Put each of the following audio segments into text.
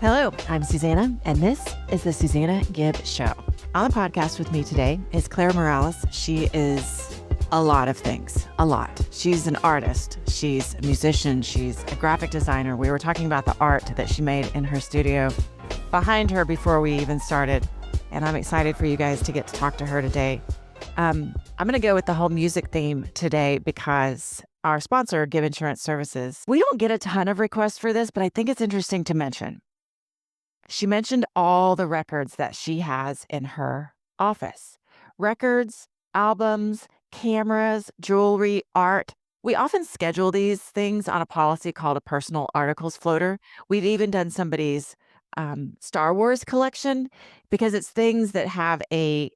Hello, I'm Susana, and this is the Susana Gibb Show. On the podcast with me today is Claire Morales. She is a lot of things, a lot. She's an artist, she's a musician, she's a graphic designer. We were talking about the art that she made in her studio behind her before we even started, and I'm excited for you guys to get to talk to her today. I'm going to go with the whole music theme today because our sponsor, Gibb Insurance Services, we don't get a ton of requests for this, but I think it's interesting to mention. She mentioned all the records that she has in her office. Records, albums, cameras, jewelry, art. We often schedule these things on a policy called a personal articles floater. We've even done somebody's Star Wars collection because it's things that have a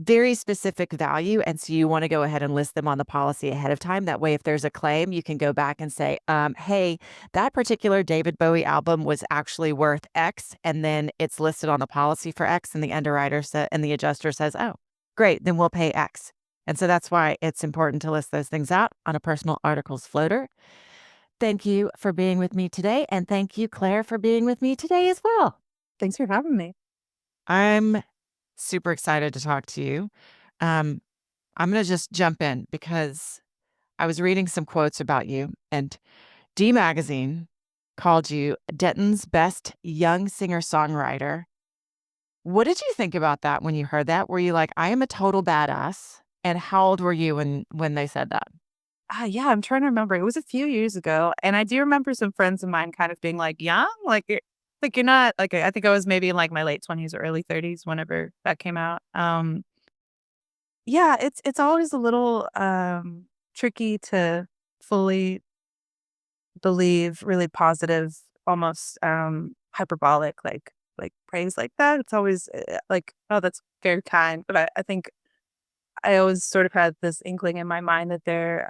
very specific value. And so you want to go ahead and list them on the policy ahead of time. That way, if there's a claim, you can go back and say, hey, that particular David Bowie album was actually worth X. And then it's listed on the policy for X. And the underwriter and the adjuster says, oh, great, then we'll pay X. And so that's why it's important to list those things out on a personal articles floater. Thank you for being with me today. And thank you, Claire, for being with me today as well. Thanks for having me. I'm super excited to talk to you. I'm going to just jump in because I was reading some quotes about you, and D Magazine called you Denton's best young singer-songwriter. What did you think about that when you heard that? Were you like, I am a total badass? And how old were you when they said that? Yeah, I'm trying to remember. It was a few years ago, and I do remember some friends of mine kind of being like, "Young, you're not like." I think I was maybe in like my late 20s or early 30s whenever that came out. Yeah, it's always a little tricky to fully believe really positive, almost hyperbolic like praise like that. It's always like, oh, that's very kind, but I think I always sort of had this inkling in my mind that they're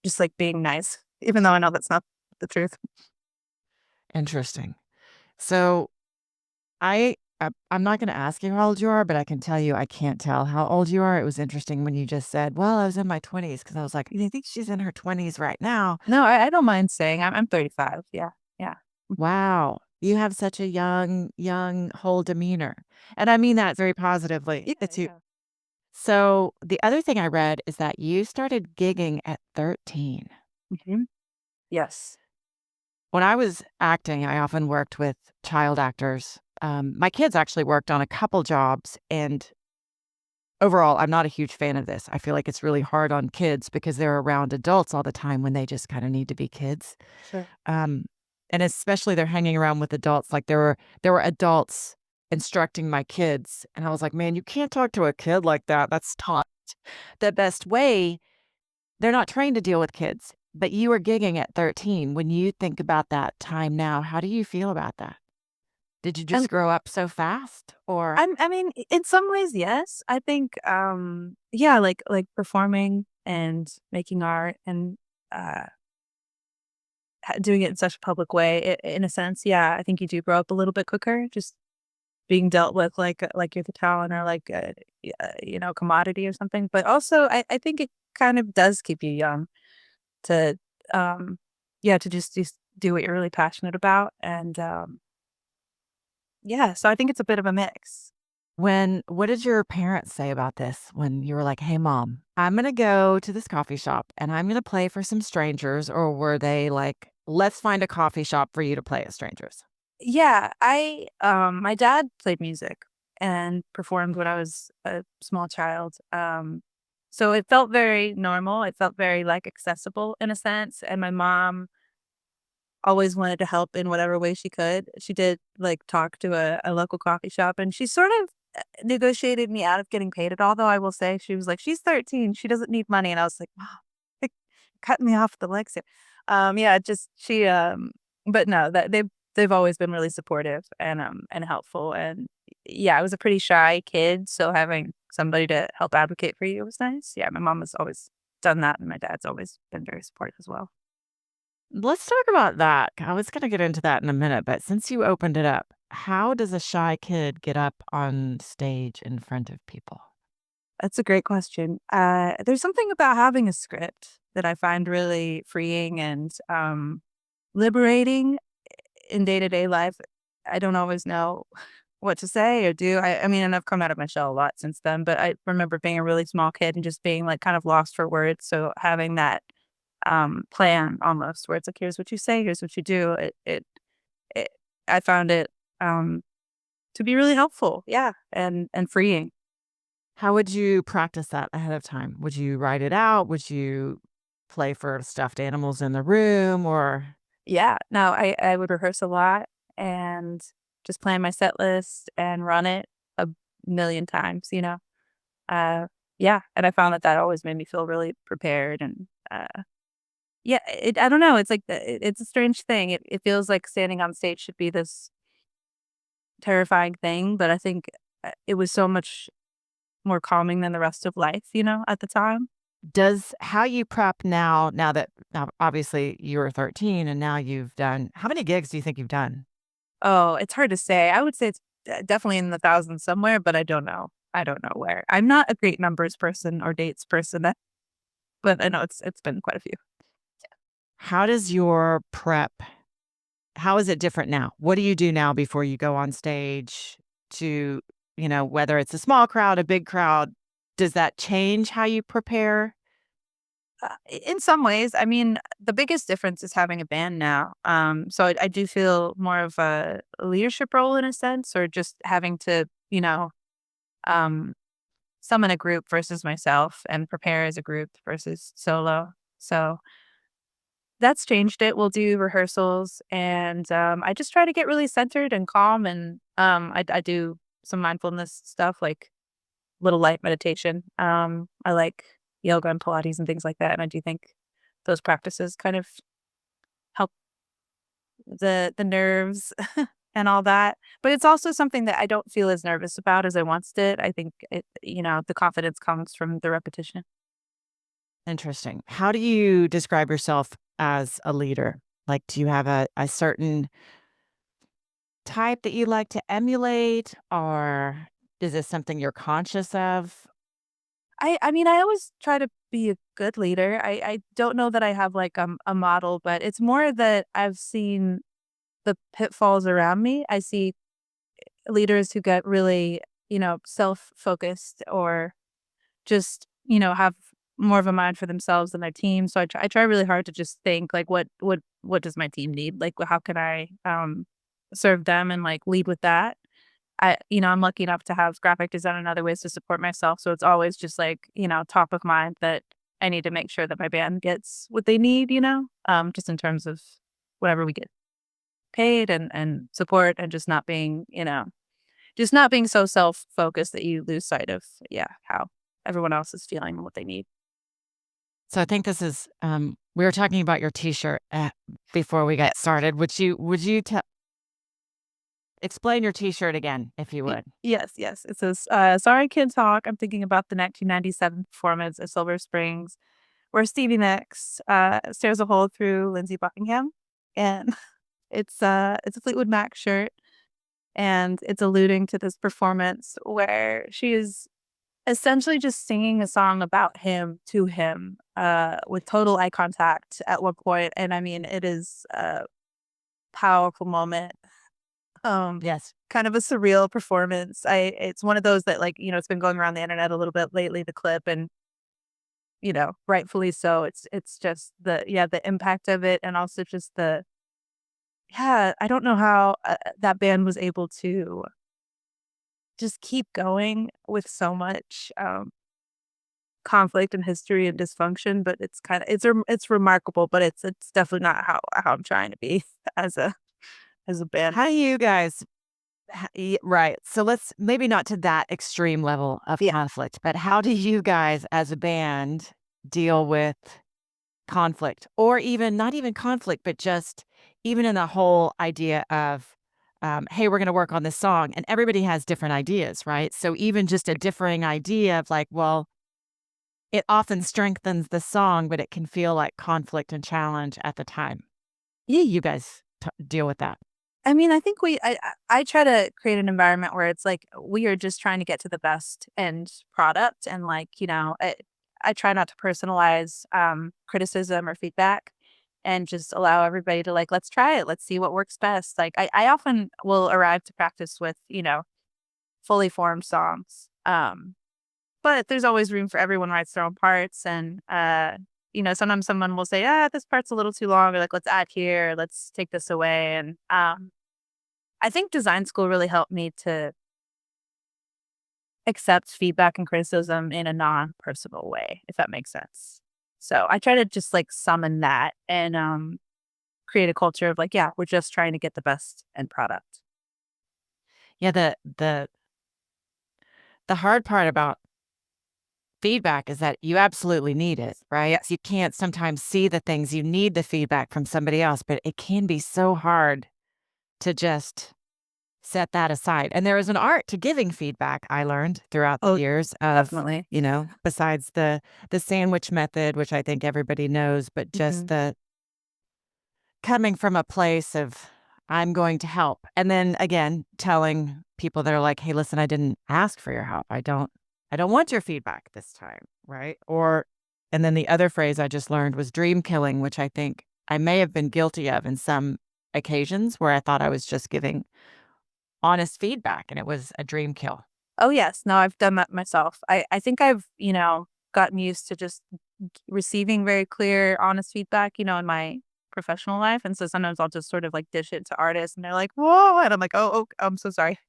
just like being nice, even though I know that's not the truth. Interesting. So I'm not going to ask you how old you are, but I can tell you I can't tell how old you are. It was interesting when you just said, well, I was in my 20s, because I was like, I think she's in her 20s right now. No, I don't mind saying I'm 35. Yeah, yeah. Wow. You have such a young whole demeanor. And I mean that very positively. Yeah, It's you. yeah. So the other thing I read is that you started gigging at 13. Hmm. Yes. When I was acting, I often worked with child actors. My kids actually worked on a couple jobs, and overall, I'm not a huge fan of this. I feel like it's really hard on kids because they're around adults all the time when they just kind of need to be kids. Sure. Um, and especially they're hanging around with adults. Like there were adults instructing my kids, and I was like, man, you can't talk to a kid like that. That's not the best way. They're not trained to deal with kids. But you were gigging at 13. When you think about that time now, how do you feel about that? Did you just And grow up so fast, or? I mean, in some ways, yes. I think, yeah, like performing and making art and uh, doing it in such a public way, in a sense, yeah, I think you do grow up a little bit quicker. Just being dealt with like you're the talent or like commodity or something. But also, I think it kind of does keep you young to yeah to just do what you're really passionate about and yeah. So I think it's a bit of a mix. What did your parents say about this when you were like, "Hey, mom, I'm gonna go to this coffee shop and I'm gonna play for some strangers," or were they like, "Let's find a coffee shop for you to play at strangers"? Yeah, I my dad played music and performed when I was a small child. So it felt very normal. It felt very like accessible in a sense. And my mom always wanted to help in whatever way she could. She did like talk to a local coffee shop and she sort of negotiated me out of getting paid at all, though I will say she was like, she's 13, she doesn't need money. And I was like, wow, like, cut me off the legs here. Yeah, just she but no, that they've always been really supportive and helpful. And yeah, I was a pretty shy kid, so having somebody to help advocate for you was nice. Yeah, my mom has always done that and my dad's always been very supportive as well. Let's talk about that. I was gonna get into that in a minute, but since you opened it up, how does a shy kid get up on stage in front of people? That's a great question. There's something about having a script that I find really freeing and liberating in day to day life. I don't always know what to say or do. I mean, and I've come out of my shell a lot since then, but I remember being a really small kid and just being like kind of lost for words. So having that plan almost where it's like, here's what you say, here's what you do. It I found it um to be really helpful. Yeah. And freeing. How would you practice that ahead of time? Would you write it out? Would you play for stuffed animals in the room or Yeah. No, I would rehearse a lot and just plan my set list and run it a million times, you know. Uh yeah, and I found that that always made me feel really prepared and yeah, I don't know, it's like it's a strange thing. It feels like standing on stage should be this terrifying thing, but I think it was so much more calming than the rest of life, you know, at the time. does how you prep now obviously you were 13 and now you've done how many gigs do you think you've done? Oh, it's hard to say. I would say it's definitely in the thousands somewhere, but I don't know. I don't know where. I'm not a great numbers person or dates person, but I know it's been quite a few. How does your prep how is it different now? What do you do now before you go on stage to, whether it's a small crowd, a big crowd, does that change how you prepare? In some ways, I mean, the biggest difference is having a band now. So I do feel more of a leadership role in a sense, or just having to, um, summon a group versus myself and prepare as a group versus solo. So that's changed it. We'll do rehearsals, and I just try to get really centered and calm, and I do some mindfulness stuff like little light meditation. I like yoga and Pilates and things like that, and I do think those practices kind of help the nerves and all that. But it's also something that I don't feel as nervous about as I once did. I think the confidence comes from the repetition. Interesting. How do you describe yourself as a leader? Like, do you have a certain type that you like to emulate, or is this something you're conscious of? I mean, I always try to be a good leader. I don't know that I have like a model, but it's more that I've seen the pitfalls around me. I see leaders who get really, self-focused or just, have more of a mind for themselves than their team. So I try really hard to just think like what does my team need? Like how can I serve them and like lead with that? I'm lucky enough to have graphic design and other ways to support myself. So it's always just like, top of mind that I need to make sure that my band gets what they need, just in terms of whatever we get paid and support and just not being so self-focused that you lose sight of, yeah, how everyone else is feeling and what they need. So I think this is we were talking about your t-shirt before we got Yes. started. Would you explain your t-shirt again if you would? Yes, yes. It says, "Sorry, Kid Talk. I'm thinking about the 1997 performance at Silver Springs, where Stevie Nicks stares a hole through Lindsey Buckingham." And it's a Fleetwood Mac shirt, and it's alluding to this performance where she is essentially just singing a song about him to him, with total eye contact at one point. And I mean, it is a powerful moment. Um, Yes. Kind of a surreal performance. It's one of those that like, it's been going around the internet a little bit lately, the clip, and rightfully so. It's just the impact of it, and also just I don't know how that band was able to just keep going with so much conflict and history and dysfunction, but it's remarkable, but it's definitely not how I'm trying to be as a band. How do you guys right. So let's maybe not to that extreme level of Yeah. conflict, but how do you guys as a band deal with conflict or even not even conflict, but just even in the whole idea of, hey, we're going to work on this song and everybody has different ideas, right? So even just a differing idea of like, well, it often strengthens the song, but it can feel like conflict and challenge at the time. Yeah, you guys deal with that. I mean, I think I try to create an environment where it's like we are just trying to get to the best end product, and like, I try not to personalize criticism or feedback. and just allow everybody to like, let's try it. Let's see what works best. Like I often will arrive to practice with, fully formed songs. But there's always room for everyone writes their own parts. And, sometimes someone will say, this part's a little too long, or like, let's add here, let's take this away. And I think design school really helped me to accept feedback and criticism in a non-personal way, if that makes sense. So I try to just like summon that and create a culture of like, yeah, we're just trying to get the best end product. Yeah, the hard part about feedback is that you absolutely need it, right? Yes. You can't sometimes see the things. You need the feedback from somebody else, but it can be so hard to just set that aside. And there is an art to giving feedback, I learned throughout the Oh, years of, definitely. besides the sandwich method, which I think everybody knows, but just Mhm. the coming from a place of I'm going to help. And then again, telling people that are like, "Hey, listen, I didn't ask for your help. I don't want your feedback this time." Right? Or and then the other phrase I just learned was dream killing, which I think I may have been guilty of in some occasions where I thought I was just giving honest feedback and it was a dream kill. Oh, yes. No, I've done that myself. I think I've, gotten used to just receiving very clear, honest feedback, in my professional life. And so sometimes I'll just sort of like dish it to artists and they're like, whoa. And I'm like, oh, I'm so sorry.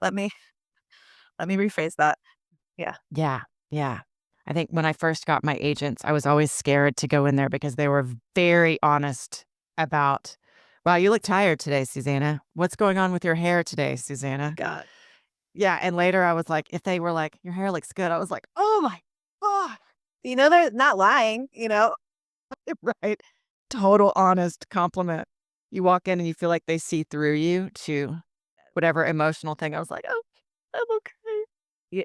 let me, let me rephrase that. Yeah. Yeah. Yeah. I think when I first got my agents, I was always scared to go in there because they were very honest about, wow, you look tired today, Susanna. What's going on with your hair today, Susanna? God. Yeah. And later I was like, if they were like, your hair looks good, I was like, oh my God. They're not lying. Right. Total honest compliment. You walk in and you feel like they see through you to whatever emotional thing. I was like, oh, I'm okay. Yeah.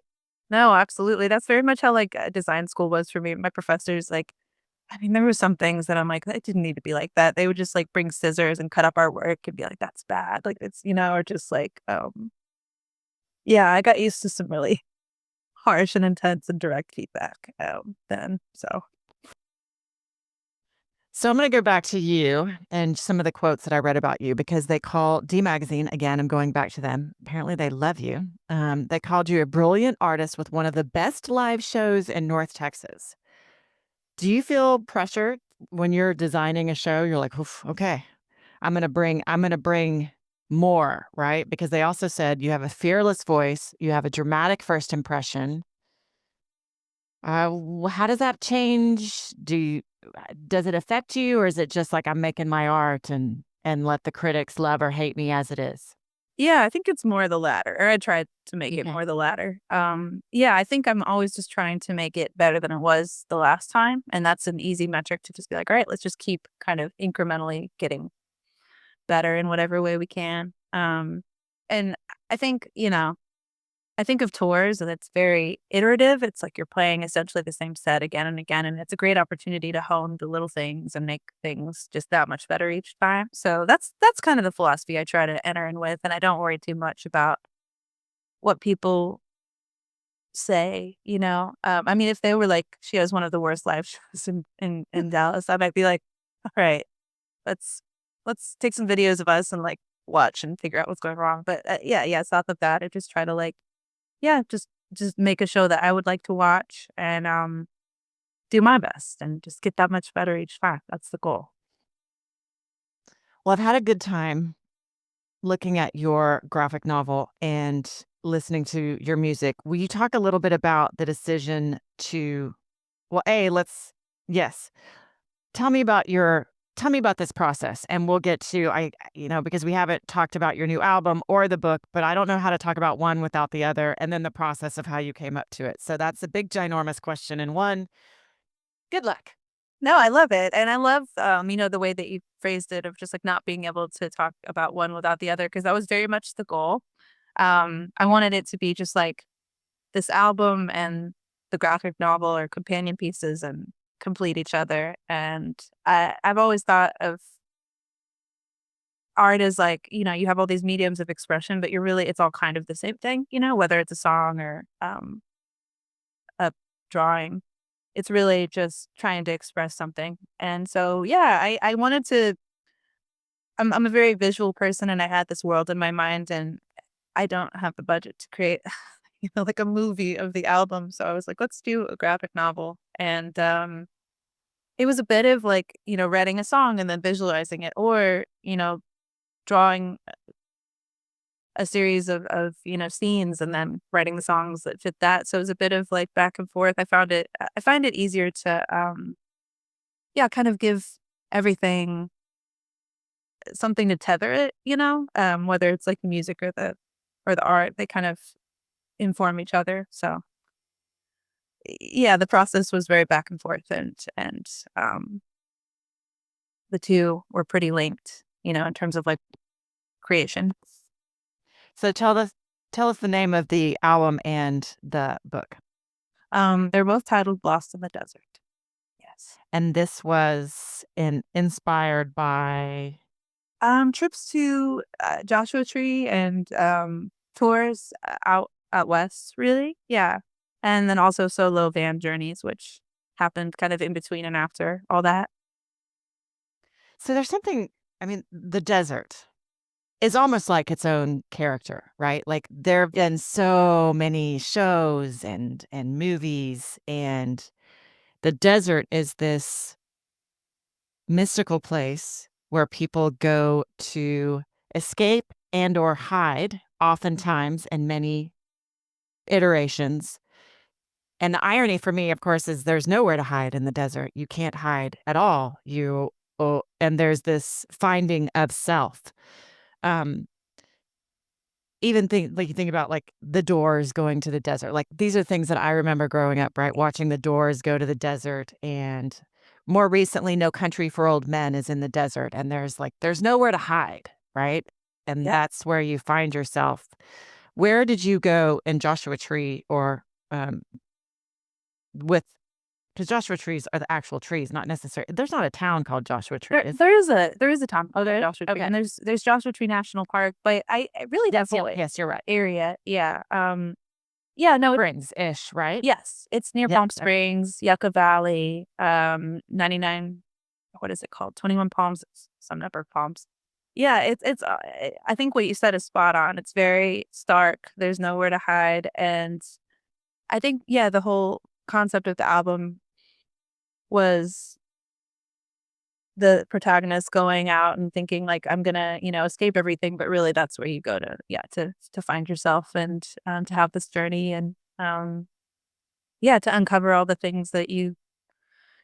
No, absolutely. That's very much how like design school was for me. My professors, like, I mean, there were some things that I'm like, that didn't need to be like that. They would just like bring scissors and cut up our work and be like, that's bad. Like or just like, yeah, I got used to some really harsh and intense and direct feedback then. So, So I'm going to go back to you and some of the quotes that I read about you because they call D Magazine, again, I'm going back to them. Apparently they love you. They called you a brilliant artist with one of the best live shows in North Texas. Do you feel pressure when you're designing a show? You're like, "Oof, okay, I'm going to bring more, right? Because they also said you have a fearless voice, you have a dramatic first impression. How does that change? Does it affect you, or is it just like I'm making my art and let the critics love or hate me as it is? yeah, I think it's more the latter, or I tried to make it Okay. more the latter. Yeah, I think I'm always just trying to make it better than it was the last time. And that's an easy metric to just be like, all right, let's just keep kind of incrementally getting better in whatever way we can. And I think, I think of tours and it's very iterative. It's like you're playing essentially the same set again and again. And it's a great opportunity to hone the little things and make things just that much better each time. So that's kind of the philosophy I try to enter in with. And I don't worry too much about what people say. I mean, if they were like, she has one of the worst live shows in Dallas, I might be like, all right, let's take some videos of us and like watch and figure out what's going wrong. But yeah, south of that, I just try to like, yeah, just make a show that I would like to watch and do my best and just get that much better each time. That's the goal. Well, I've had a good time looking at your graphic novel and listening to your music. Will you talk a little bit about the decision to, well, yes, tell me about this process and we'll get to, because we haven't talked about your new album or the book, but I don't know how to talk about one without the other and then the process of how you came up to it. So that's a big, ginormous question in one. Good luck. No, I love it. And I love, the way that you phrased it of just like not being able to talk about one without the other, because that was very much the goal. I wanted it to be just like this album and the graphic novel or companion pieces and complete each other. And I've always thought of art as like, you have all these mediums of expression, but it's all kind of the same thing, whether it's a song or a drawing. It's really just trying to express something. And so, yeah, I wanted to. I'm a very visual person, and I had this world in my mind, and I don't have the budget to create, like a movie of the album. So I was like, let's do a graphic novel. And it was a bit of like, writing a song and then visualizing it, or, drawing a series of scenes and then writing the songs that fit that. So it was a bit of like back and forth. I find it easier to, yeah, kind of give everything something to tether it, whether it's like the music or the art, they kind of inform each other. So yeah, the process was very back and forth, and the two were pretty linked, in terms of like creation. So tell us the name of the album and the book. They're both titled Lost in the Desert. Yes. And this was inspired by. Trips to Joshua Tree and tours out west, really. Yeah. And then also solo van journeys, which happened kind of in between and after all that. So there's something. I mean, the desert is almost like its own character, right? Like there have been so many shows and movies, and the desert is this mystical place where people go to escape and or hide, oftentimes in many iterations. And the irony for me, of course, is there's nowhere to hide in the desert. You can't hide at all. And there's this finding of self. Um, Even you think about like the Doors going to the desert. Like these are things that I remember growing up, right? Watching the Doors go to the desert, and more recently, No Country for Old Men is in the desert, and there's nowhere to hide, right? And Yeah. that's where you find yourself. Where did you go in Joshua Tree, or with because Joshua trees are the actual trees, not necessarily. There's not a town called Joshua Tree. There is a town called Joshua Tree, Okay. and there's Joshua Tree National Park, but I really Yes, don't know yes, you're right. area. Yeah. Yeah, no, Springs-ish, right? yes, it's near Yep. Palm Springs, Yucca Valley, 99, what is it called? 21 Palms, some number of palms. Yeah, I think what you said is spot on. It's very stark. There's nowhere to hide. And I think, yeah, the whole concept of the album was the protagonist going out and thinking like, I'm gonna, escape everything, but really that's where you go to, yeah, to find yourself, and to have this journey, and yeah, to uncover all the things that you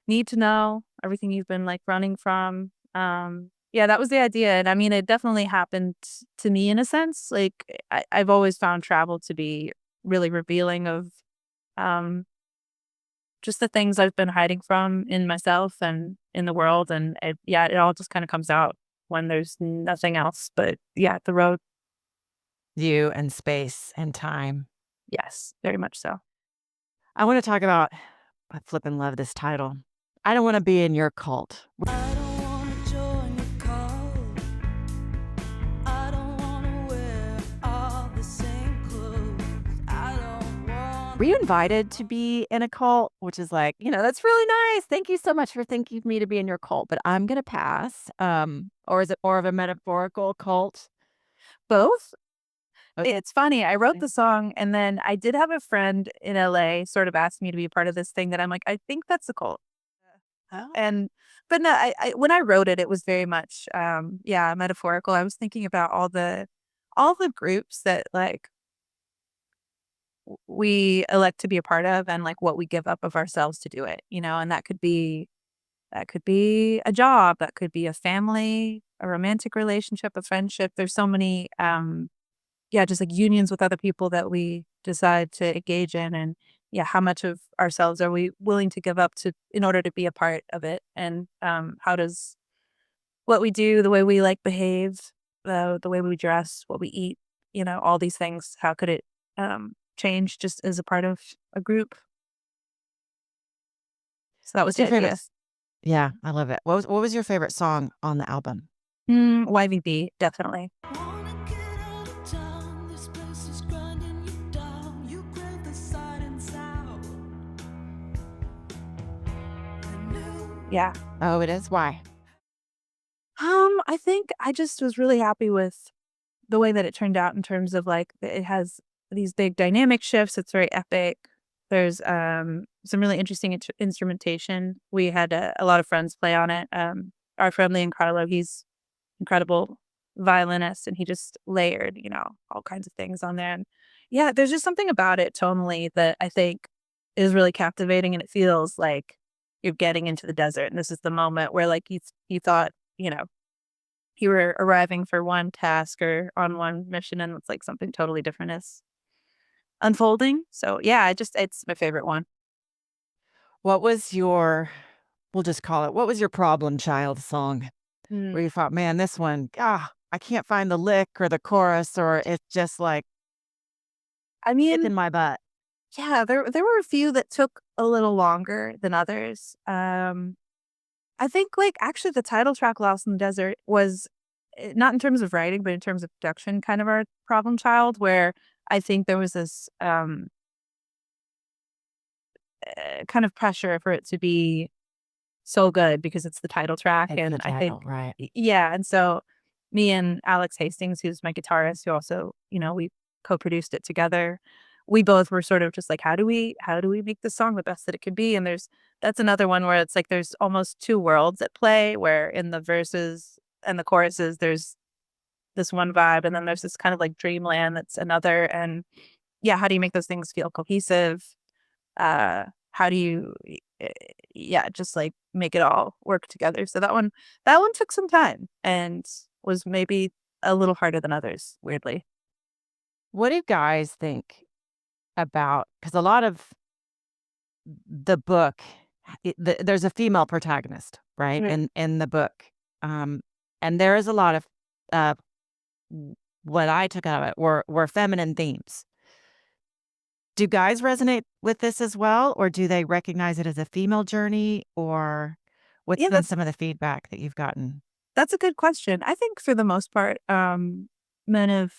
need to know, everything you've been like running from. Yeah, that was the idea. And I mean, it definitely happened to me in a sense. Like I've always found travel to be really revealing of um, just the things I've been hiding from in myself and in the world. And yeah, it all just kind of comes out when there's nothing else. But yeah, the road. You and space and time. Yes, very much so. I want to talk about. I flippin' love this title. I don't want to be in your cult. I don't wanna join your cult. I don't wanna wear all the same clothes. I don't want. Were you invited to be in a cult? Which is like, that's really nice. Thank you so much for thinking of me to be in your cult, but I'm gonna pass. Or is it more of a metaphorical cult? Both. Okay. It's funny. I wrote the song, and then I did have a friend in LA sort of ask me to be a part of this thing that I'm like, I think that's a cult. Oh. But no, I when I wrote it, it was very much, yeah, metaphorical. I was thinking about all the groups that like we elect to be a part of, and like what we give up of ourselves to do it, and that could be a job, that could be a family, a romantic relationship, a friendship. There's so many, yeah, just like unions with other people that we decide to engage in. And yeah, how much of ourselves are we willing to give up to in order to be a part of it? And how does what we do, the way we like behave, the way we dress, what we eat, all these things, how could it change just as a part of a group? So that was What's your the idea. favorite? Yeah, I love it. What was your favorite song on the album? YVB, definitely. Wanna get out of town. This place is grinding you down. You crave the sight and sound. Yeah. Oh, it is? Why? I think I just was really happy with the way that it turned out in terms of like it has these big dynamic shifts. It's very epic. There's some really interesting instrumentation. We had a lot of friends play on it. Our friend Leon Carlo, he's incredible violinist, and he just layered, all kinds of things on there. And yeah, there's just something about it tonally that I think is really captivating, and it feels like you're getting into the desert. And this is the moment where like you thought, you were arriving for one task or on one mission, and it's like something totally different is unfolding. So yeah, it's my favorite one. What was we'll just call it, what was your problem child song where Mm. you thought, man, this one, I can't find the lick or the chorus, or it's just like I kicking mean, my butt? yeah, there were a few that took a little longer than others. I think like actually the title track "Lost in the Desert" was not in terms of writing, but in terms of production, kind of our problem child. Where I think there was this kind of pressure for it to be so good because it's the title track, It's the and I think title, right? yeah, and so me and Alex Hastings, who's my guitarist, who also we co-produced it together. We both were sort of just like, how do we make this song the best that it could be? And that's another one where it's like there's almost two worlds at play, where in the verses and the choruses there's this one vibe, and then there's this kind of like dreamland that's another. And yeah, how do you make those things feel cohesive? How do you yeah, just like make it all work together? So that one took some time and was maybe a little harder than others, weirdly. What do guys think about, because a lot of the book, there's a female protagonist, right? Right. In the book. Um, and there is a lot of uh, what I took out of it were feminine themes. Do guys resonate with this as well, or do they recognize it as a female journey, or what's Yeah, been some of the feedback that you've gotten? that's a good question. I think for the most part, men have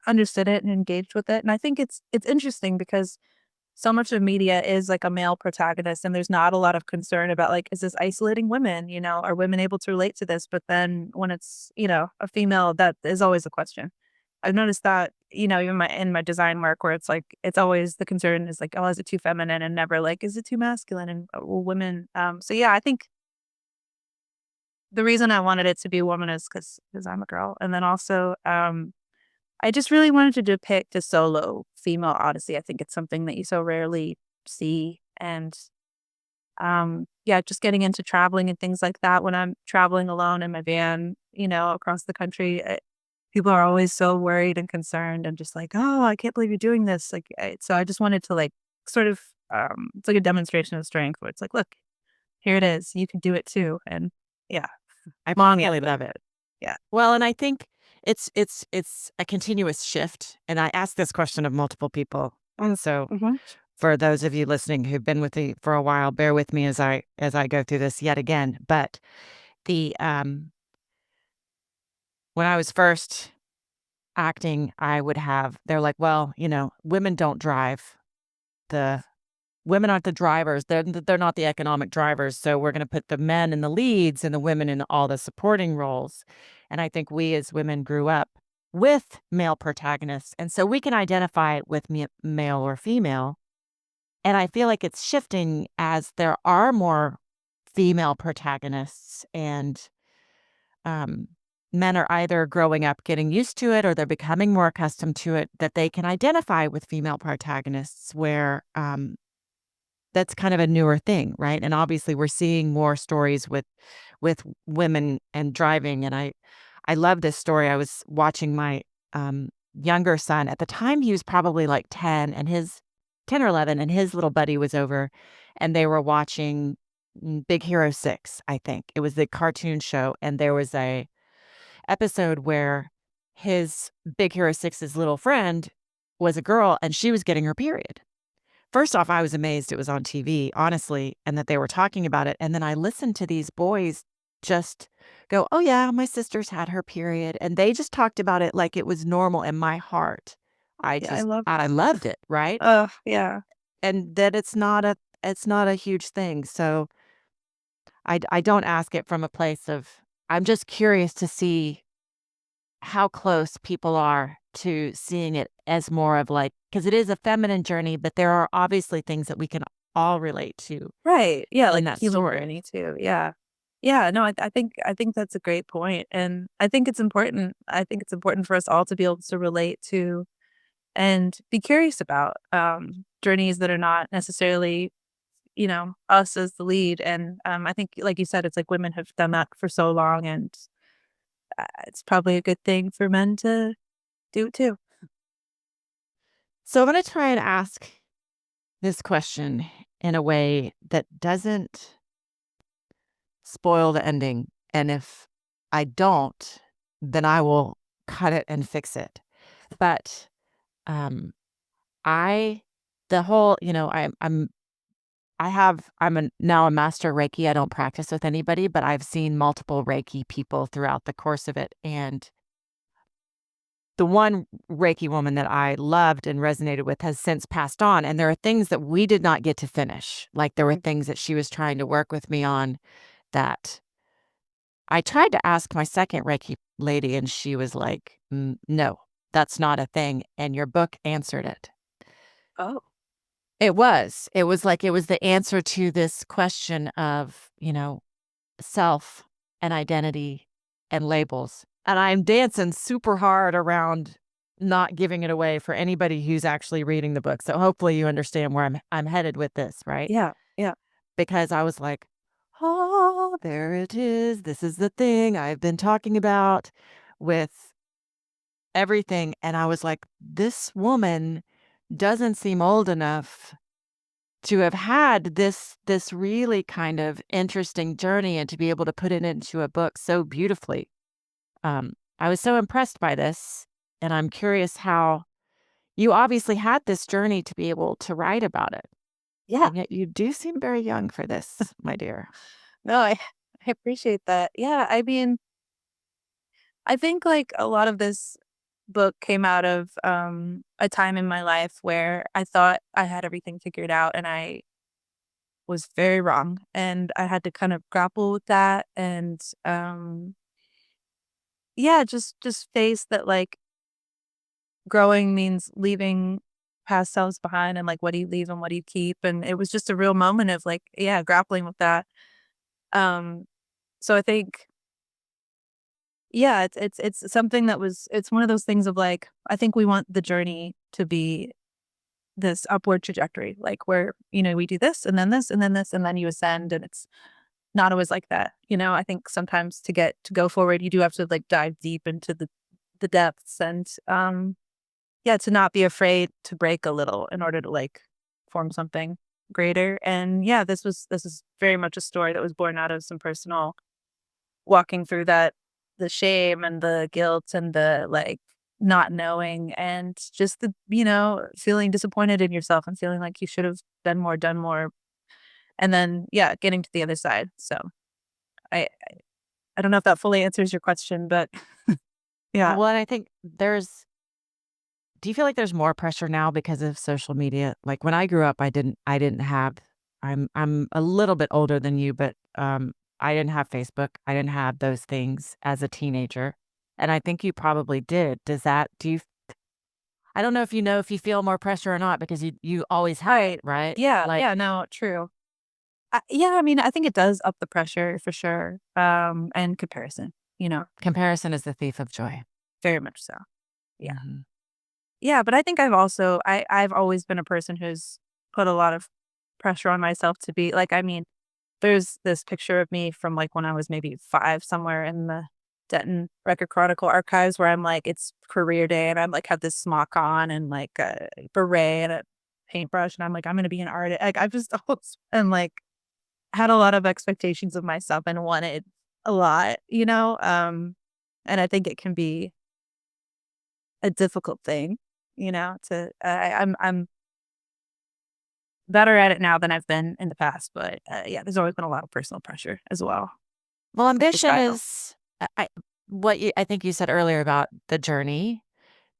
understood it and engaged with it, and I think it's interesting because so much of media is like a male protagonist, and there's not a lot of concern about like, is this isolating women? Are women able to relate to this? But then when it's a female, that is always a question. I've noticed that even in my design work, where it's like it's always the concern is like, oh, is it too feminine, and never like, is it too masculine? And will women. So yeah, I think the reason I wanted it to be a woman is because I'm a girl, and then also I just really wanted to depict a solo female odyssey. I think it's something that you so rarely see. And yeah, just getting into traveling and things like that. When I'm traveling alone in my van, across the country, people are always so worried and concerned and just like, oh, I can't believe you're doing this. Like, so I just wanted to like sort of, it's like a demonstration of strength where it's like, look, here it is. You can do it too. And yeah, I long really answer. love it. Yeah. Well, and I think it's a continuous shift. And I asked this question of multiple people. And so Mhm. for those of you listening who've been with me for a while, bear with me as I go through this yet again. But the when I was first acting, they're like, well, women don't drive. The women aren't the drivers. They're not the economic drivers. So we're going to put the men in the leads and the women in all the supporting roles. And I think we as women grew up with male protagonists, and so we can identify it with male or female. And I feel like it's shifting as there are more female protagonists, and um, men are either growing up getting used to it, or they're becoming more accustomed to it, that they can identify with female protagonists where that's kind of a newer thing, right? And obviously we're seeing more stories with women and driving. And I love this story. I was watching my younger son. At the time he was probably like 10 or 11, and his little buddy was over, and they were watching Big Hero 6, I think. It was the cartoon show, and there was a episode where his Big Hero 6's little friend was a girl, and she was getting her period. First off, I was amazed it was on TV, honestly, and that they were talking about it. And then I listened to these boys just go, "Oh yeah, my sister's had her period." And they just talked about it like it was normal. In my heart, Yeah, I love I loved it, right? yeah. And that it's not a huge thing. So I don't ask it from a place of, I'm just curious to see how close people are to seeing it as more of like, because it is a feminine journey, but there are obviously things that we can all relate to Right. Yeah, in like that healing story. journey too. Yeah. Yeah, no, I think that's a great point. And I think it's important. I think it's important for us all to be able to relate to and be curious about journeys that are not necessarily, us as the lead. And I think, like you said, it's like women have done that for so long, and it's probably a good thing for men to do too. So I'm going to try and ask this question in a way that doesn't spoil the ending. And if I don't, then I will cut it and fix it. But um I the whole, I'm now a master Reiki. I don't practice with anybody, but I've seen multiple Reiki people throughout the course of it. And the one Reiki woman that I loved and resonated with has since passed on. And there are things that we did not get to finish. Like there were things that she was trying to work with me on that I tried to ask my second Reiki lady, and she was like, No, that's not a thing. And your book answered it. Oh, It was. It was like it was the answer to this question of, self and identity and labels. And I'm dancing super hard around not giving it away for anybody who's actually reading the book. So hopefully you understand where I'm headed with this, right? yeah, yeah, Because I was like, oh, there it is. This is the thing I've been talking about with everything. And I was like, this woman doesn't seem old enough to have had this really kind of interesting journey and to be able to put it into a book so beautifully. I was so impressed by this, and I'm curious how you obviously had this journey to be able to write about it, yeah. and yet you do seem very young for this, my dear. No, I appreciate that. Yeah, I mean, I think like a lot of this book came out of a time in my life where I thought I had everything figured out, and I was very wrong, and I had to kind of grapple with that. And yeah, just face that, like, growing means leaving past selves behind, and like what do you leave and what do you keep. And it was just a real moment of like, yeah, grappling with that. um so I think, yeah, it's something that was, it's one of those things of like, I think we want the journey to be this upward trajectory, like where, we do this and then this and then this and then you ascend. And it's not always like that. I think sometimes to go forward, you do have to like dive deep into the depths. And yeah, to not be afraid to break a little in order to like form something greater. And yeah, this is very much a story that was born out of some personal walking through that, the shame and the guilt and the like not knowing, and just the, feeling disappointed in yourself and feeling like you should have done more. And then, yeah, getting to the other side. So I I don't know if that fully answers your question, but yeah. Well, and I think do you feel like there's more pressure now because of social media? Like when I grew up, I didn't have, I'm a little bit older than you, but I didn't have Facebook. I didn't have those things as a teenager. And I think you probably did. I don't know if you feel more pressure or not because you always have it, Right. right? Yeah, Like yeah, no, true. Yeah, I mean, I think it does up the pressure for sure, and comparison, comparison is the thief of joy. very much so. Yeah. Mhm. Yeah, but I think I've always been a person who's put a lot of pressure on myself to be like, I mean, there's this picture of me from like when I was maybe 5 somewhere in the Denton Record Chronicle archives where I'm like, it's career day and I'm like have this smock on and like a beret and a paintbrush, and I'm like, I'm gonna be an artist. Like I've just always and like had a lot of expectations of myself and wanted a lot, and I think it can be a difficult thing, to I'm better at it now than I've been in the past, but yeah, there's always been a lot of personal pressure as well Well, with the ambition style. is I think you said earlier about the journey,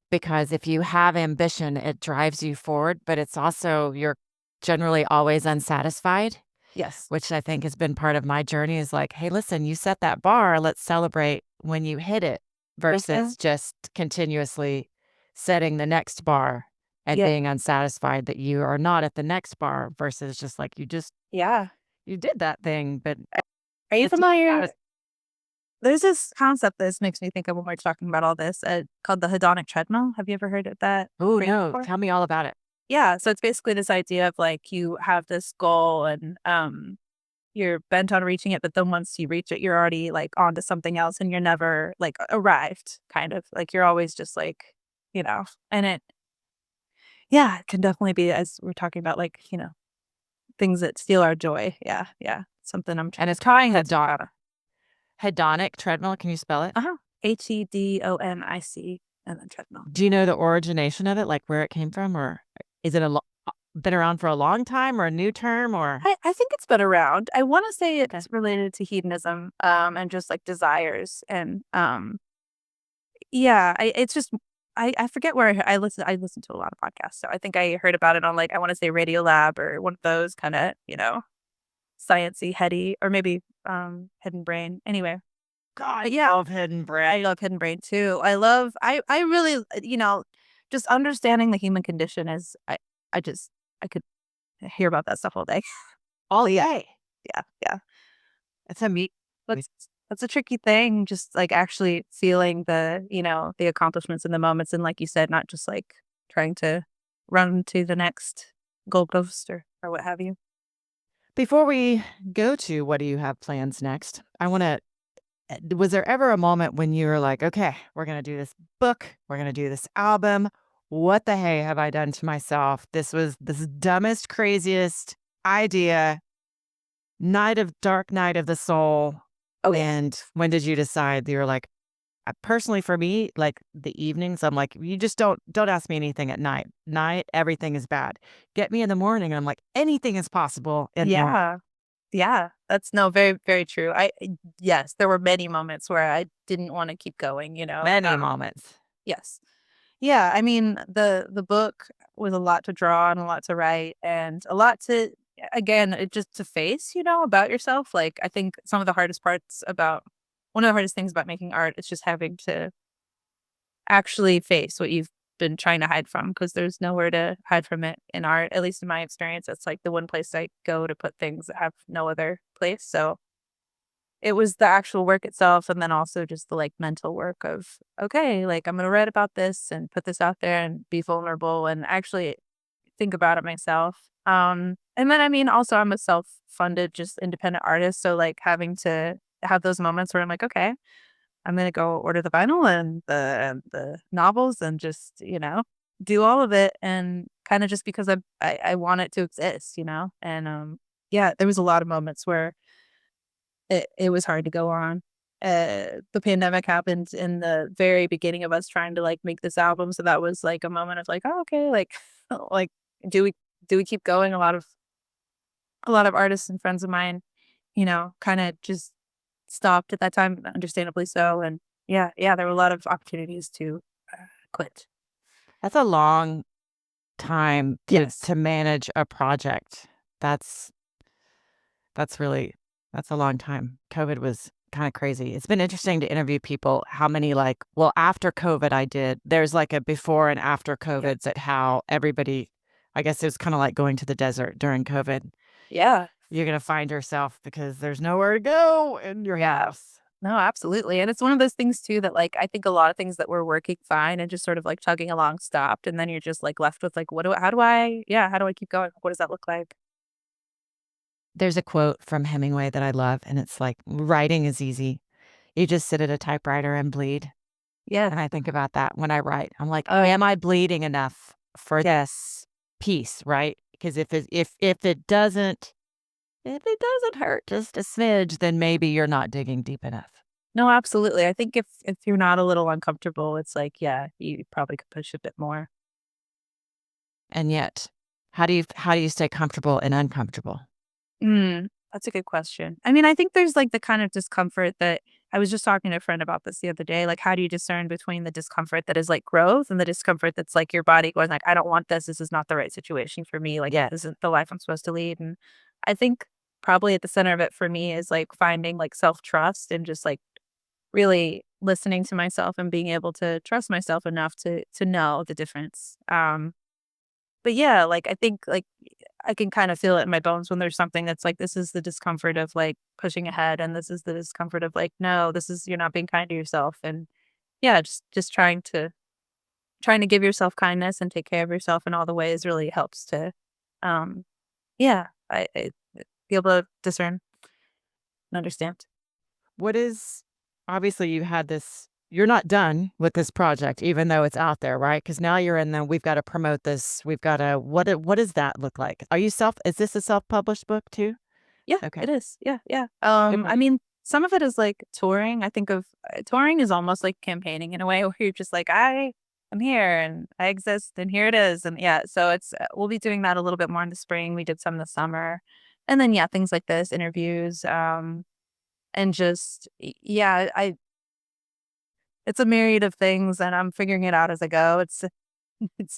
because if you have ambition, it drives you forward, but it's also you're generally always unsatisfied. Yes. which I think has been part of my journey is like, hey, listen, you set that bar, let's celebrate when you hit it versus just continuously setting the next bar and Yeah. being unsatisfied that you are not at the next bar versus just like Yeah. you did that thing, but Are you it's familiar? There's this concept that makes me think of when we're talking about all this called the hedonic treadmill. Have you ever heard of that oh phrase no, before? tell me all about it. Yeah. So it's basically this idea of like you have this goal and you're bent on reaching it, but then once you reach it, you're already like onto something else and you're never like arrived, kind of. Like you're always just like, and it can definitely be, as we're talking about, like, things that steal our joy. Yeah. Yeah. Something I'm And it's trying to talk about. hedonic treadmill. Can you spell it? HEDONIC and then treadmill. Do you know the origination of it, like where it came from, or is it been around for a long time or a new term or? I think it's been around. I want to say it's related to hedonism, and just like desires and it's just I forget where I listen to a lot of podcasts, so I think I heard about it on like I want to say Radio Lab or one of those kind of sciencey heady or maybe Hidden Brain. Anyway, God, yeah, I love Hidden Brain. I love Hidden Brain too. I really just understanding the human condition is I could hear about that stuff all day. All day. Yeah. It's a meat. That's a tricky thing, just like actually feeling the accomplishments in the moments. And like you said, not just like trying to run to the next goalpost or what have you. Before we go to what do you have plans next, I want to, was there ever a moment when you were like, okay, we're going to do this book, we're going to do this album. What the hey have I done to myself? This was this dumbest, craziest idea. Dark night of the soul. Oh, yeah. And when did you decide that you're like, personally for me, like the evenings, I'm like, you just don't ask me anything at night. Everything is bad. Get me in the morning. And I'm like, anything is possible. In the morning. Yeah. Yeah. That's very, very true. Yes, there were many moments where I didn't want to keep going, Many moments. Yes. Yeah. I mean, the book was a lot to draw and a lot to write and a lot to, again, just to face, about yourself. Like, I think one of the hardest things about making art is just having to actually face what you've been trying to hide from because there's nowhere to hide from it in art. At least in my experience, it's like the one place I go to put things that have no other place. So it was the actual work itself and then also just the like mental work of, okay, like I'm going to write about this and put this out there and be vulnerable and actually think about it myself. And then, I mean, also I'm a self-funded, just independent artist. So like having to have those moments where I'm like, okay, I'm going to go order the vinyl and the novels and just, do all of it. And kind of just because I want it to exist, and, there was a lot of moments where it was hard to go on. The pandemic happened in the very beginning of us trying to like make this album. So that was like a moment of like, oh, okay, like, like, do we keep going? A lot of artists and friends of mine, kind of just stopped at that time, understandably so. And yeah, there were a lot of opportunities to quit. That's a long time Yes. to manage a project. That's really, that's a long time. COVID was kind of crazy. It's been interesting to interview people how many after COVID there's like a before and after COVID at how everybody, I guess it was kind of like going to the desert during COVID. Yeah. You're going to find yourself because there's nowhere to go in your house. No, absolutely. And it's one of those things too that like I think a lot of things that were working fine and just sort of like chugging along stopped. And then you're just like left with like, how do I keep going? What does that look like? There's a quote from Hemingway that I love, and it's like, writing is easy. You just sit at a typewriter and bleed. Yeah. And I think about that when I write. I'm like, oh, am I bleeding enough for this piece, right? Because if it doesn't hurt just a smidge, then maybe you're not digging deep enough. No, absolutely. I think if you're not a little uncomfortable, it's like, yeah, you probably could push a bit more. And yet, how do you stay comfortable and uncomfortable? That's a good question. I mean, I think there's like the kind of discomfort that I was just talking to a friend about this the other day. Like, how do you discern between the discomfort that is like growth and the discomfort that's like your body going like, I don't want this. This is not the right situation for me. Like, this isn't the life I'm supposed to lead. And I think probably at the center of it for me is like finding like self-trust and just like really listening to myself and being able to trust myself enough to know the difference. But yeah, like I think like I can kind of feel it in my bones when there's something that's like this is the discomfort of like pushing ahead, and this is the discomfort of like no, this is you're not being kind to yourself, and yeah, just trying to give yourself kindness and take care of yourself in all the ways really helps to, um, yeah, I be able to discern and understand. What is obviously you had this you're not done with this project even though it's out there, right? Because now you're in the we've got to promote this. We've got to what does that look like? Are you self is this a self-published book too? Yeah, Okay. it is. Yeah, yeah. Good. I mean, some of it is like touring. I think of touring is almost like campaigning in a way where you're just like, I am here and I exist and here it is. And yeah, so it's, we'll be doing that a little bit more in the spring. We did some in the summer. And then, yeah, things like this, interviews, and just, yeah, it's a myriad of things and I'm figuring it out as I go. It's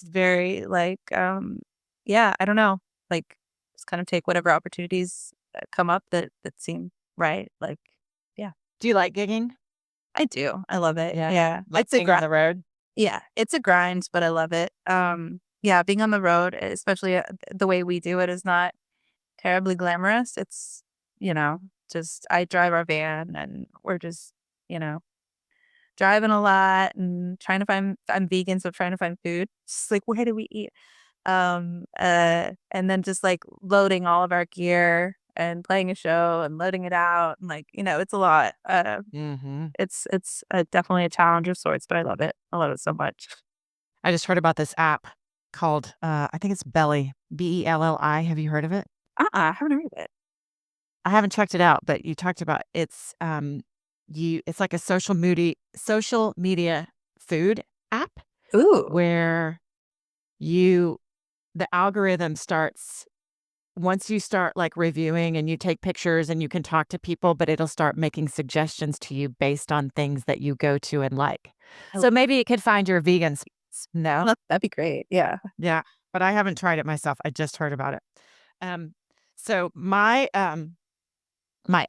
very like, yeah, I don't know, like just kind of take whatever opportunities come up that seem right. Like, yeah, Do you like gigging? I do. I love it. Yeah. Yeah, Like it's a being on the road? yeah, it's a grind, but I love it. Yeah, being on the road, especially the way we do it, is not terribly glamorous. It's you know, just I drive our van and we're just you know driving a lot and trying to find. I'm vegan, so trying to find food. Just like where do we eat? And then just like loading all of our gear and playing a show and loading it out and like it's a lot. Mm-hmm. It's definitely a challenge of sorts, but I love it. I love it so much. I just heard about this app called I think it's Belly, Belli. Have you heard of it? I haven't heard of it. I haven't checked it out, but you talked about it's like a social media food app Ooh, where you the algorithm starts once you start like reviewing and you take pictures and you can talk to people, but it'll start making suggestions to you based on things that you go to and like. I So maybe it could find your vegan spots. No? that'd be great. Yeah. Yeah. But I haven't tried it myself. I just heard about it. Um, so my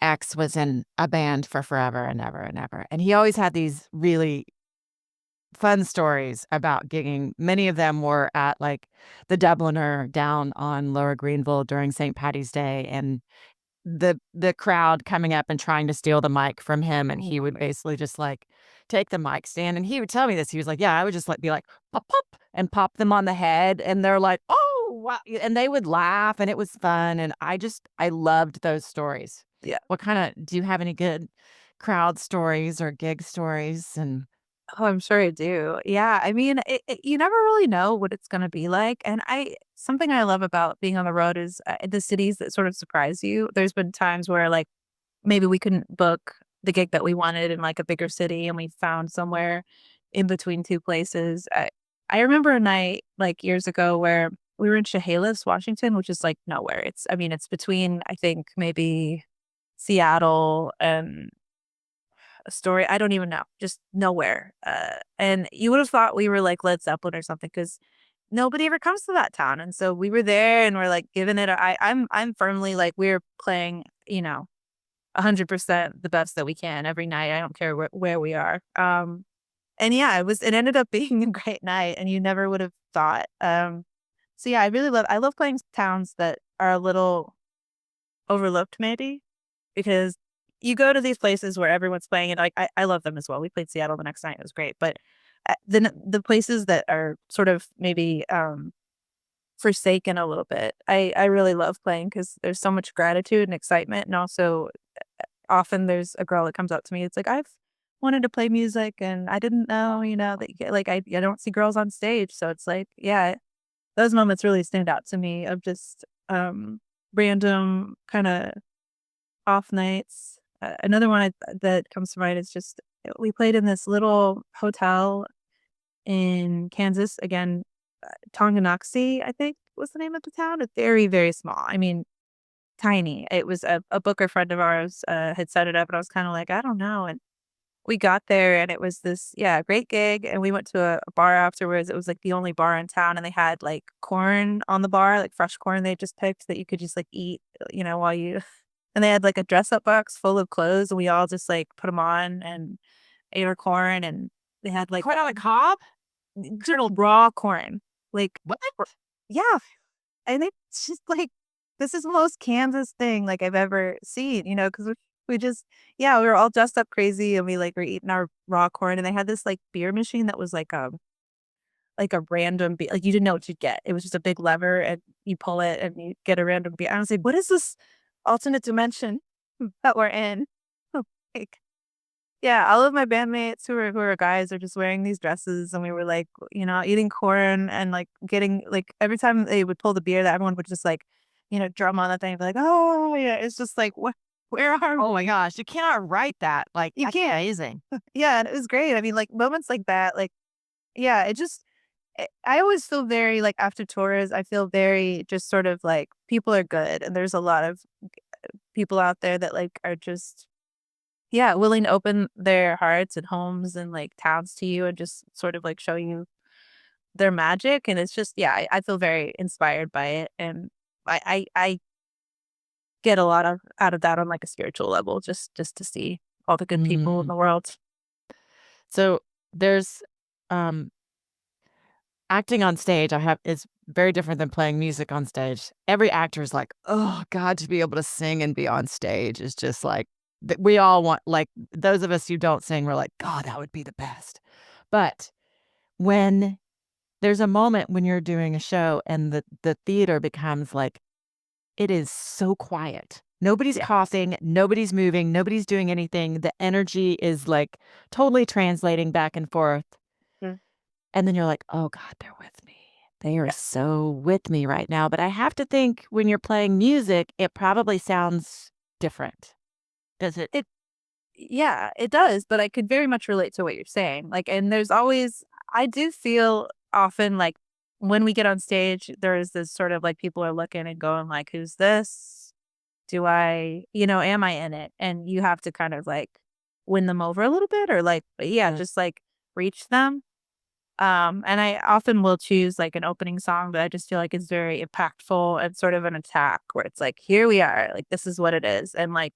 ex was in a band for forever and ever and ever. And he always had these really fun stories about gigging. Many of them were at like the Dubliner down on Lower Greenville during St. Patty's Day and the crowd coming up and trying to steal the mic from him. And he would basically just like take the mic stand. And he would tell me this. He was like, yeah, I would just like be like, pop, pop, and pop them on the head. And they're like, oh, wow. And they would laugh and it was fun. And I loved those stories. Yeah. What kind of, do you have any good crowd stories or gig stories? And Oh, I'm sure I do. Yeah. I mean, you never really know what it's going to be like. And something I love about being on the road is the cities that sort of surprise you. There's been times where like maybe we couldn't book the gig that we wanted in like a bigger city and we found somewhere in between two places. I remember a night like years ago where we were in Chehalis, Washington, which is like nowhere. I mean, it's between, I think, maybe Seattle and a story. I don't even know, just nowhere. And you would have thought we were like Led Zeppelin or something because nobody ever comes to that town. And so we were there and we're like giving it. I'm firmly like we're playing, 100% the best that we can every night. I don't care where we are. And yeah, it ended up being a great night, and you never would have thought. So yeah, I love playing towns that are a little overlooked, maybe because you go to these places where everyone's playing, and like I love them as well. We played Seattle the next night; it was great. But the places that are sort of maybe forsaken a little bit, I really love playing because there's so much gratitude and excitement, and also often there's a girl that comes up to me. It's like I've wanted to play music, and I didn't know, that you like I don't see girls on stage, so it's like yeah, those moments really stand out to me of just random kind of off nights. Another one that comes to mind is just we played in this little hotel in Kansas. Again, Tonganoxie, I think was the name of the town. It's very, very small. I mean, tiny. It was a booker friend of ours had set it up, and I was kind of like, I don't know. And we got there and it was this, great gig. And we went to a bar afterwards. It was like the only bar in town, and they had like corn on the bar, like fresh corn they just picked that you could just like eat, while you, and they had like a dress up box full of clothes, and we all just like put them on and ate our corn. And they had like Corn on the cob? raw corn, like, What? yeah. And it's just like, this is the most Kansas thing like I've ever seen, because we just, we were all dressed up crazy, and we like were eating our raw corn, and they had this like beer machine that was like a random beer, like you didn't know what you'd get. It was just a big lever, and you pull it and you get a random beer. I was like, what is this alternate dimension that we're in? Like, yeah, all of my bandmates who are guys are just wearing these dresses, and we were like, eating corn and like getting like every time they would pull the beer, that everyone would just like, drum on the thing, be like, oh yeah, it's just like what, where are Oh my gosh, you cannot write that. Like, you that's can't. amazing. Yeah, and it was great. I mean, like moments like that, like it just I always feel very like after tours, I feel very just sort of like people are good, and there's a lot of people out there that like are just willing to open their hearts and homes and like towns to you and just sort of like show you their magic. And it's just, I feel very inspired by it. And I get a lot of out of that on like a spiritual level, just to see all the good people in the world. So there's um acting on stage is very different than playing music on stage. Every actor is like, oh God, to be able to sing and be on stage is just like we all want, like those of us who don't sing, we're like, God, that would be the best. But when there's a moment when you're doing a show and the theater becomes like, it is so quiet. Nobody's Yeah. coughing, nobody's moving, nobody's doing anything. The energy is like totally translating back and forth. Mm. And then you're like, oh God, they're with me. They are so with me right now. But I have to think when you're playing music, it probably sounds different. Does it? Yeah, it does, but I could very much relate to what you're saying. Like, and there's always, I do feel often like when we get on stage, there's this sort of like people are looking and going like, who's this? Do I, am I in it? And you have to kind of like win them over a little bit, or like, just like reach them. And I often will choose like an opening song that I just feel like is very impactful and sort of an attack where it's like, here we are, like this is what it is. And like,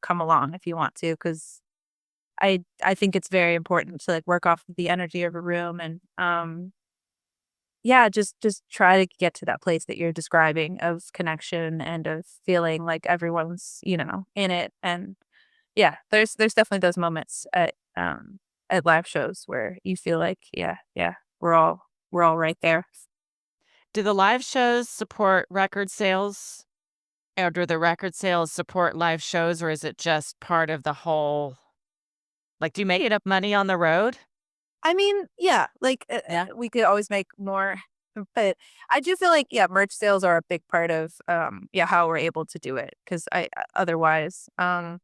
come along if you want to, because I think it's very important to like work off of the energy of a room. And just try to get to that place that you're describing of connection and of feeling like everyone's, in it. And there's definitely those moments at live shows where you feel like, we're all right there. Do the live shows support record sales? Or do the record sales support live shows, or is it just part of the whole? Like, do you make enough money on the road? I mean, like we could always make more, but I do feel like merch sales are a big part of how we're able to do it, because I otherwise and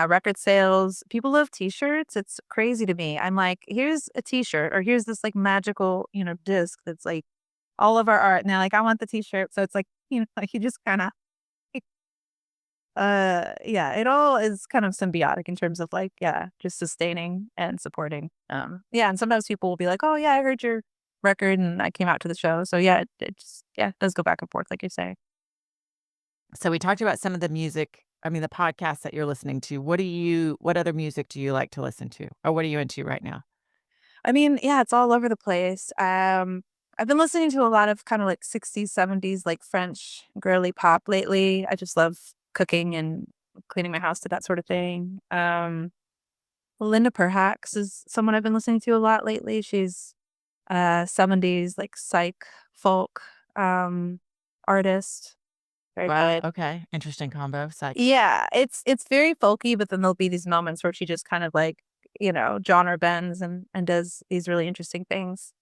record sales, people love t-shirts. It's crazy to me. I'm like, here's a t-shirt, or here's this like magical disc that's like all of our art, and they're like, I want the t-shirt. So it's like like you just kind of it all is kind of symbiotic in terms of like just sustaining and supporting. And sometimes people will be like, oh yeah, I heard your record and I came out to the show. So it just it does go back and forth like you say. So we talked about some of the music, I mean, the podcasts that you're listening to. What other music do you like to listen to? Or what are you into right now? I mean, it's all over the place. I've been listening to a lot of kind of like 60s, 70s, like French girly pop lately. I just love cooking and cleaning my house to that sort of thing. Linda Perhacs is someone I've been listening to a lot lately. She's 70s like psych folk artist. Very Wow. good. Okay. Interesting combo. Psych. Yeah, it's very folky, but then there'll be these moments where she just kind of like, genre bends and does these really interesting things.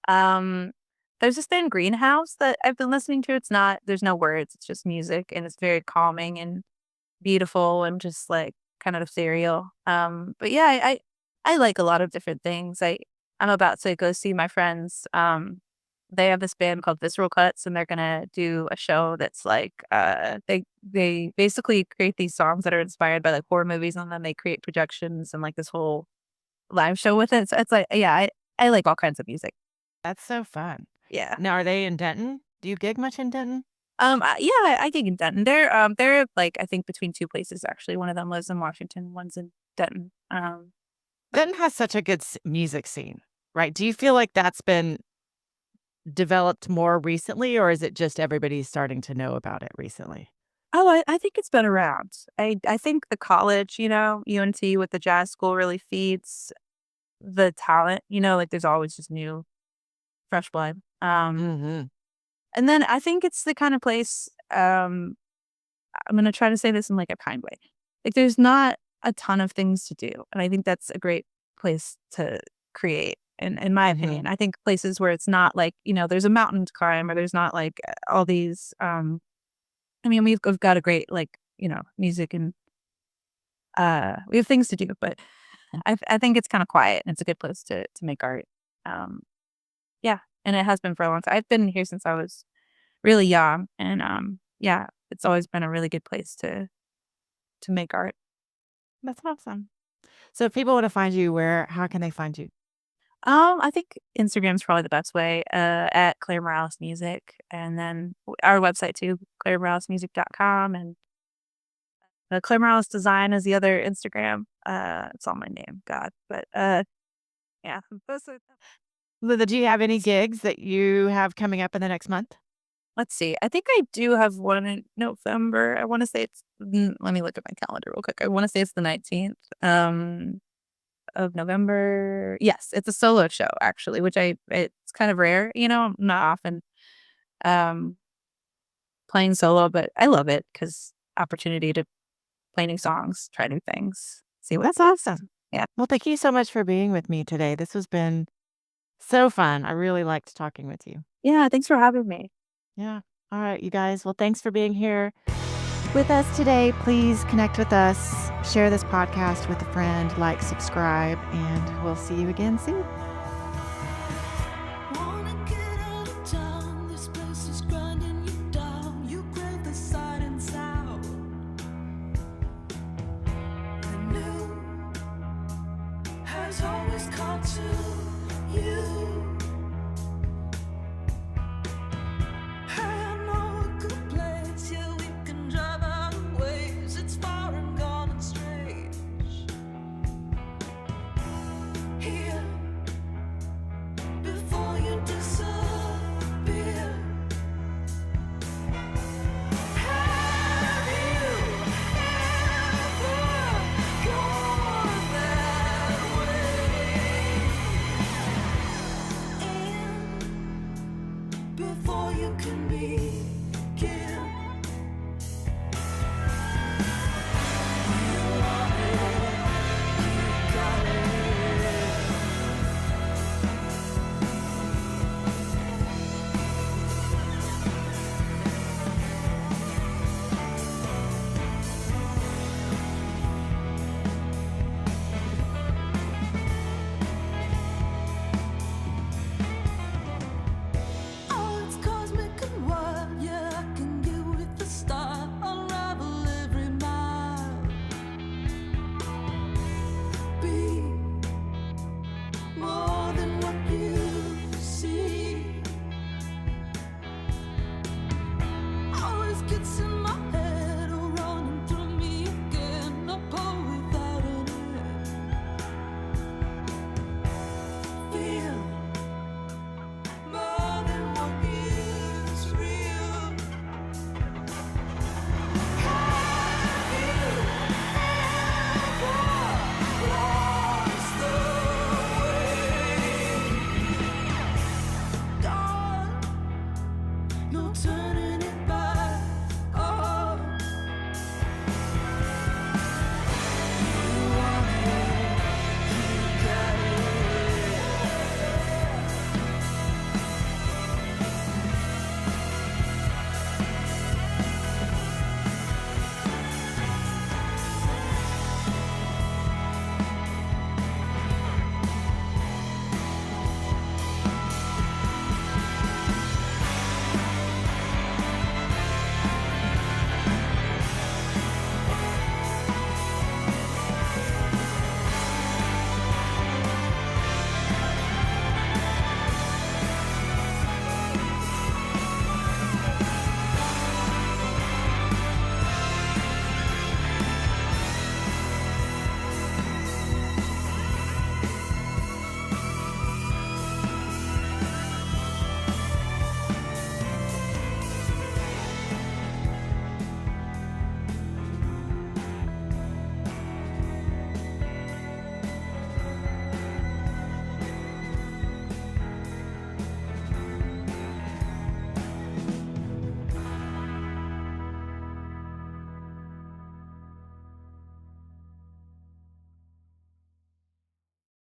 Um, there's this band Greenhouse that I've been listening to. There's no words, it's just music, and it's very calming and beautiful and just like kind of ethereal. But I like a lot of different things. I'm about to go see my friends they have this band called Visceral Cuts, and they're gonna do a show that's like they basically create these songs that are inspired by like horror movies, and then they create projections and like this whole live show with it. So it's like, yeah, I like all kinds of music. That's so fun. Yeah. Now, are they in Denton? Do you gig much in Denton? Yeah, I gig in Denton. They're like I think between two places actually. One of them lives in Washington, one's in Denton. Denton has such a good music scene, right? Do you feel like that's been developed more recently, or is it just everybody's starting to know about it recently? Oh, I think it's been around. I think the college, UNT with the jazz school really feeds the talent. Like there's always just new, fresh blood. Mm-hmm. And then I think it's the kind of place. I'm gonna try to say this in like a kind way. Like there's not a ton of things to do, and I think that's a great place to create. In my opinion, I think places where it's not like there's a mountain to climb, or there's not like all these. I mean, we've got a great like music, and we have things to do, but I think it's kind of quiet, and it's a good place to make art. Yeah, and it has been for a long time. I've been here since I was really young, and yeah, it's always been a really good place to make art. That's awesome. So if people want to find you, how can they find you? I think Instagram's probably the best way, at Claire Morales Music, and then our website too, clairemoralesmusic.com, and Claire Morales Design is the other Instagram. It's all my name, God, but yeah. Do you have any gigs that you have coming up in the next month? Let's see. I think I do have one in November. I want to say it's. Let me look at my calendar real quick. I want to say it's the 19th. Of November. Yes, it's a solo show actually, which it's kind of rare, I'm not often playing solo, but I love it because opportunity to play new songs, try new things, see what's That's awesome. Yeah. Well, thank you so much for being with me today. This has been so fun. I really liked talking with you. Yeah, thanks for having me. Yeah. All right, you guys. Well, thanks for being here with us today. Please connect with us, share this podcast with a friend, like, subscribe, and we'll see you again soon. Wanna get out of town, this place is grinding you down. You crave the sight and sound. The new has always called to you.